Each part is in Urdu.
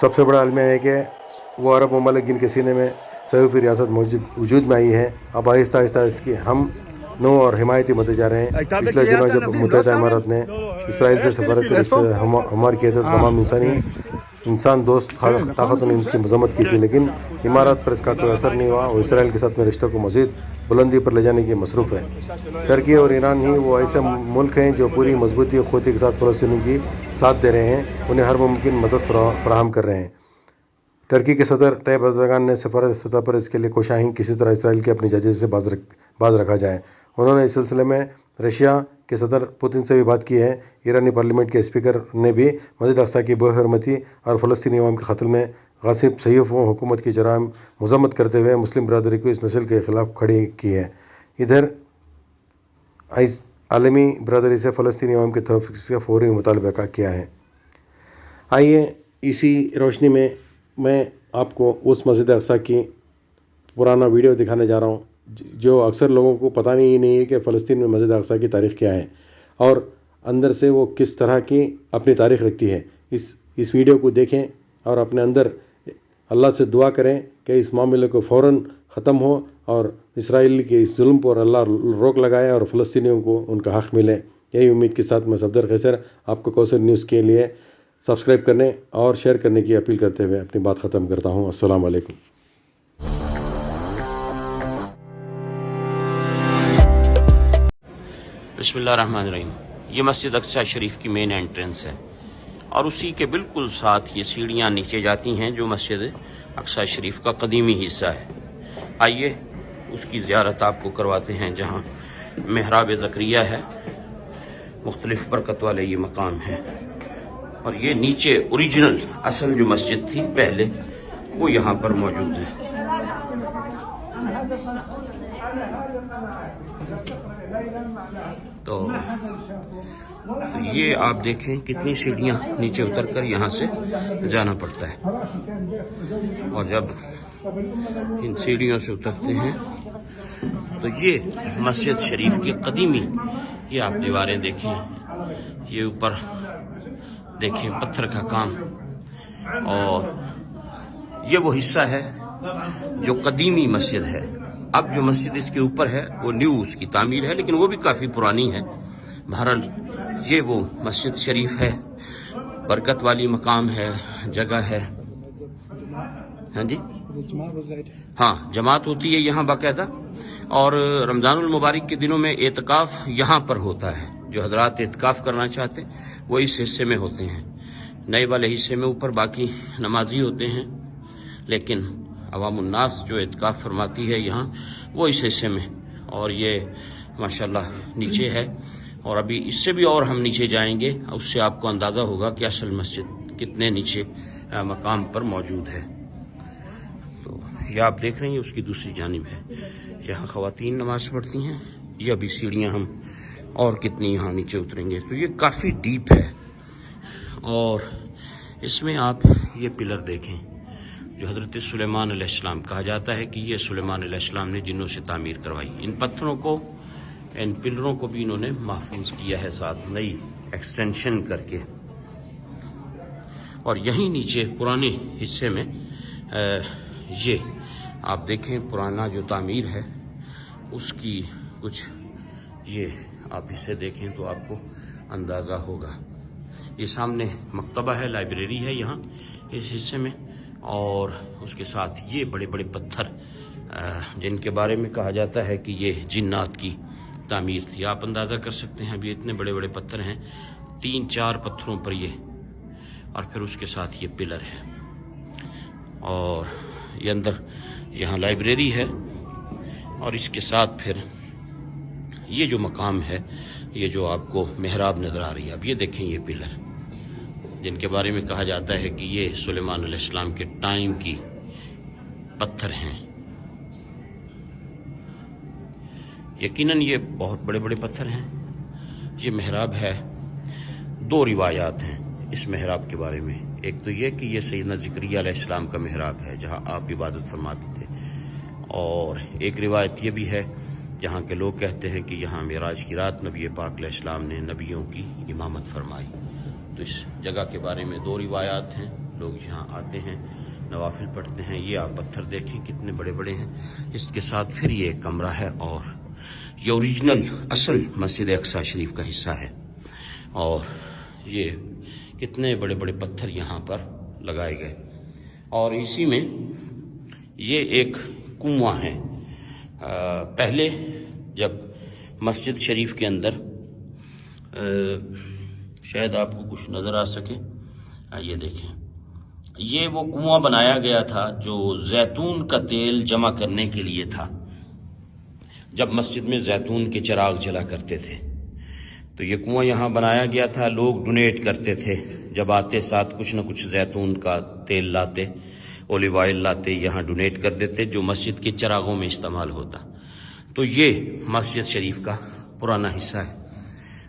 سب سے بڑا المیہ ہے کہ وہ عرب ممالک جن کے سینے میں صحیفی ریاست وجود میں آئی ہے اب آہستہ آہستہ اس کی ہم نو اور حمایتی بنتے جا رہے ہیں۔ پچھلے دنوں جب متحدہ امارات نے اسرائیل سے سفارت ہمار کیے تو تمام انسان دوست طاقتوں نے ان کی مذمت کی تھی، لیکن امارات پر اس کا کوئی اثر نہیں ہوا اور اسرائیل کے ساتھ میں رشتوں کو مزید بلندی پر لے جانے کی مصروف ہے۔ ترکی اور ایران ہی وہ ایسے ملک ہیں جو پوری مضبوطی اور قوت کے ساتھ فلسطینیوں کی ساتھ دے رہے ہیں، انہیں ہر ممکن مدد فراہم کر رہے ہیں۔ ترکی کے صدر طیب اردوغان نے سفارت سطح پر اس کے لیے کوشاں ہیں کسی طرح اسرائیل کی اپنی جائیداد سے باز رکھا جائے۔ انہوں نے اس سلسلے میں رشیا کے صدر پوتن سے بھی بات کی ہے۔ ایرانی پارلیمنٹ کے اسپیکر نے بھی مسجد اقصیٰ کی بے حرمتی اور فلسطینی عوام کے قتل میں غاصب صحیفوں حکومت کی جرائم مذمت کرتے ہوئے مسلم برادری کو اس نسل کے خلاف کھڑی کی ہے۔ ادھر عالمی برادری سے فلسطینی عوام کے تحفظ کا فوری مطالبہ کیا ہے۔ آئیے اسی روشنی میں آپ کو اس مسجد اقصیٰ کی پرانا ویڈیو دکھانے جا رہا ہوں جو اکثر لوگوں کو پتہ نہیں ہے کہ فلسطین میں مسجد اقصیٰ کی تاریخ کیا ہے اور اندر سے وہ کس طرح کی اپنی تاریخ رکھتی ہے۔ اس ویڈیو کو دیکھیں اور اپنے اندر اللہ سے دعا کریں کہ اس معاملے کو فوراً ختم ہو اور اسرائیل کے اس ظلم پر اللہ روک لگائے اور فلسطینیوں کو ان کا حق ملے۔ یہی امید کے ساتھ میں صفدر قیصر آپ کو کوثر نیوز کے لیے سبسکرائب کرنے اور شیئر کرنے کی اپیل کرتے ہوئے اپنی بات ختم کرتا ہوں۔ السلام علیکم۔ بسم اللہ الرحمن الرحیم۔ یہ مسجد اقصیٰ شریف کی مین انٹرنس ہے اور اسی کے بالکل ساتھ یہ سیڑھیاں نیچے جاتی ہیں جو مسجد اقصیٰ شریف کا قدیمی حصہ ہے۔ آئیے اس کی زیارت آپ کو کرواتے ہیں جہاں محراب زکریہ ہے، مختلف برکت والے یہ مقام ہے اور یہ نیچے اوریجنل اصل جو مسجد تھی پہلے وہ یہاں پر موجود ہے۔ تو یہ آپ دیکھیں کتنی سیڑھیاں نیچے اتر کر یہاں سے جانا پڑتا ہے اور جب ان سیڑھیوں سے اترتے ہیں تو یہ مسجد شریف کی قدیمی یہ آپ دیواریں دیکھیں، یہ اوپر دیکھیں پتھر کا کام اور یہ وہ حصہ ہے جو قدیمی مسجد ہے۔ اب جو مسجد اس کے اوپر ہے وہ نیو اس کی تعمیر ہے لیکن وہ بھی کافی پرانی ہے۔ بہرحال یہ وہ مسجد شریف ہے، برکت والی مقام ہے، جگہ ہے۔ ہاں جی، ہاں جماعت ہوتی ہے یہاں باقاعدہ اور رمضان المبارک کے دنوں میں اعتکاف یہاں پر ہوتا ہے۔ جو حضرات اعتکاف کرنا چاہتے ہیں وہ اس حصے میں ہوتے ہیں، نئے والے حصے میں اوپر باقی نمازی ہوتے ہیں، لیکن عوام الناس جو اعتکاف فرماتی ہے یہاں وہ اس حصے میں۔ اور یہ ماشاءاللہ نیچے ہے اور ابھی اس سے بھی اور ہم نیچے جائیں گے، اس سے آپ کو اندازہ ہوگا کہ اصل مسجد کتنے نیچے مقام پر موجود ہے۔ تو یہ آپ دیکھ رہے ہیں اس کی دوسری جانب ہے، یہاں خواتین نماز پڑھتی ہیں۔ یہ ابھی سیڑھیاں ہم اور کتنی یہاں نیچے اتریں گے، تو یہ کافی ڈیپ ہے اور اس میں آپ یہ پلر دیکھیں جو حضرت سلیمان علیہ السلام کہا جاتا ہے کہ یہ سلیمان علیہ السلام نے جنوں سے تعمیر کروائی۔ ان پتھروں کو، ان پلروں کو بھی انہوں نے محفوظ کیا ہے ساتھ نئی ایکسٹینشن کر کے۔ اور یہیں نیچے پرانے حصے میں یہ آپ دیکھیں پرانا جو تعمیر ہے اس کی کچھ یہ آپ اسے دیکھیں تو آپ کو اندازہ ہوگا۔ یہ سامنے مکتبہ ہے، لائبریری ہے یہاں اس حصے میں، اور اس کے ساتھ یہ بڑے بڑے پتھر جن کے بارے میں کہا جاتا ہے کہ یہ جنات کی تعمیر تھی۔ آپ اندازہ کر سکتے ہیں ابھی اتنے بڑے بڑے پتھر ہیں، 3-4 پتھروں پر یہ، اور پھر اس کے ساتھ یہ پلر ہے اور یہ اندر یہاں لائبریری ہے اور اس کے ساتھ پھر یہ جو مقام ہے، یہ جو آپ کو محراب نظر آ رہی ہے، اب یہ دیکھیں یہ پلر جن کے بارے میں کہا جاتا ہے کہ یہ سلیمان علیہ السلام کے ٹائم کی پتھر ہیں۔ یقیناً یہ بہت بڑے بڑے پتھر ہیں۔ یہ محراب ہے، 2 روایات ہیں اس محراب کے بارے میں۔ ایک تو یہ کہ یہ سیدنا زکریا علیہ السلام کا محراب ہے جہاں آپ عبادت فرماتے تھے، اور ایک روایت یہ بھی ہے جہاں کے لوگ کہتے ہیں کہ یہاں معراج کی رات نبی پاک علیہ السلام نے نبیوں کی امامت فرمائی۔ تو اس جگہ کے بارے میں 2 روایات ہیں۔ لوگ یہاں آتے ہیں، نوافل پڑھتے ہیں۔ یہ آپ پتھر دیکھیں کتنے بڑے بڑے ہیں۔ اس کے ساتھ پھر یہ ایک کمرہ ہے اور یہ اوریجنل اصل مسجد اقصی شریف کا حصہ ہے، اور یہ کتنے بڑے بڑے پتھر یہاں پر لگائے گئے، اور اسی میں یہ ایک کنواں ہے۔ پہلے جب مسجد شریف کے اندر شاید آپ کو کچھ نظر آ سکے، یہ دیکھیں، یہ وہ کنواں بنایا گیا تھا جو زیتون کا تیل جمع کرنے کے لیے تھا۔ جب مسجد میں زیتون کے چراغ جلا کرتے تھے تو یہ کنواں یہاں بنایا گیا تھا، لوگ ڈونیٹ کرتے تھے، جب آتے ساتھ کچھ نہ کچھ زیتون کا تیل لاتے، اولیو آئل لاتے، یہاں ڈونیٹ کر دیتے جو مسجد کے چراغوں میں استعمال ہوتا۔ تو یہ مسجد شریف کا پرانا حصہ ہے۔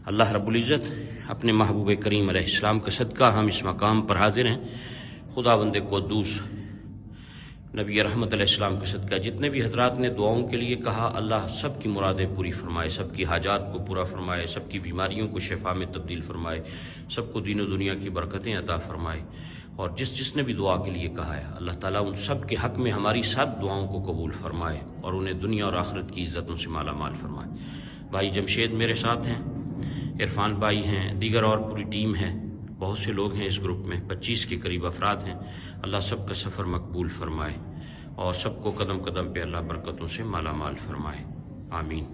اللہ رب العزت اپنے محبوب کریم علیہ السلام کا صدقہ ہم اس مقام پر حاضر ہیں۔ خداوند قدوس نبی رحمت علیہ السلام کے صدقہ جتنے بھی حضرات نے دعاؤں کے لیے کہا، اللہ سب کی مرادیں پوری فرمائے، سب کی حاجات کو پورا فرمائے، سب کی بیماریوں کو شفا میں تبدیل فرمائے، سب کو دین و دنیا کی برکتیں عطا فرمائے، اور جس نے بھی دعا کے لیے کہا ہے اللہ تعالیٰ ان سب کے حق میں ہماری سب دعاؤں کو قبول فرمائے اور انہیں دنیا اور آخرت کی عزتوں سے مالا مال فرمائے۔ بھائی جمشید میرے ساتھ ہیں، عرفان بھائی ہیں، دیگر اور پوری ٹیم ہے، بہت سے لوگ ہیں اس گروپ میں، 25 کے قریب افراد ہیں۔ اللہ سب کا سفر مقبول فرمائے اور سب کو قدم قدم پہ اللہ برکتوں سے مالا مال فرمائے، آمین۔